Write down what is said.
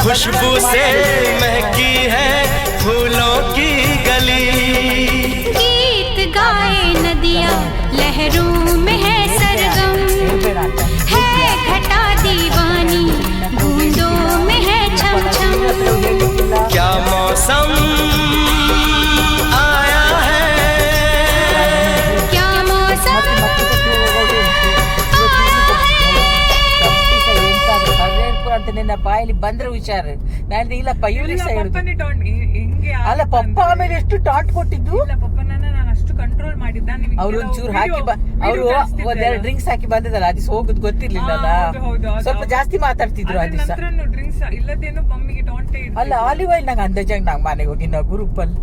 खुशबू से महकी है फूलों की गली। गीत गाए नदियाँ लहरों में है सरगम, है घटा दीवानी बूंदों में है छम छम। क्या मौसम आया है, क्या मौसम ಅಂತ ನಿನ್ನ ಬಾಯಲ್ಲಿ ಬಂದ್ರೆ ಹುಷಾರು. ನಾನು ಇಲ್ಲಪ್ಪ ಇವ್ರಿಗೆ ಪಪ್ಪನೇ ಟಾಂಟ್ ಹೆಂಗೆ ಅಲ್ಲ ಪಪ್ಪ ಆಮೇಲೆ ಎಷ್ಟು ಟಾಂಟ್ ಕೊಟ್ಟಿದ್ದು. ಇಲ್ಲ ಪಪ್ಪನ ನಾನು ಅಷ್ಟು ಕಂಟ್ರೋಲ್ ಮಾಡಿದ್ದ. ಅವ್ರು ಒಂಚೂರು ಹಾಕಿ ಅವರು ಒಂದೆರಡು ಡ್ರಿಂಕ್ಸ್ ಹಾಕಿ ಬಂದಿದ್ದಲ್ಲ ಆ ದಿವಸ ಹೋಗುದು ಗೊತ್ತಿರ್ಲಿಲ್ಲ ಅಲ್ಲ, ಸ್ವಲ್ಪ ಜಾಸ್ತಿ ಮಾತಾಡ್ತಿದ್ರು ಆ ದಿವಸ. ಡ್ರಿಂಕ್ಸ್ ಇಲ್ಲದೇನು ಮಮ್ಮಿಗೆ ಟಾಂಟೇ ಅಲ್ಲ ಆಲಿವ್ ಆಯಿಲ್ ನಂಗೆ ಅಂದಾಜಾಗ ನಂಗೆ ಮನೆಗೆ ಹೋಗಿ ನಾವು ಗ್ರೂಪ್ ಅಲ್ಲಿ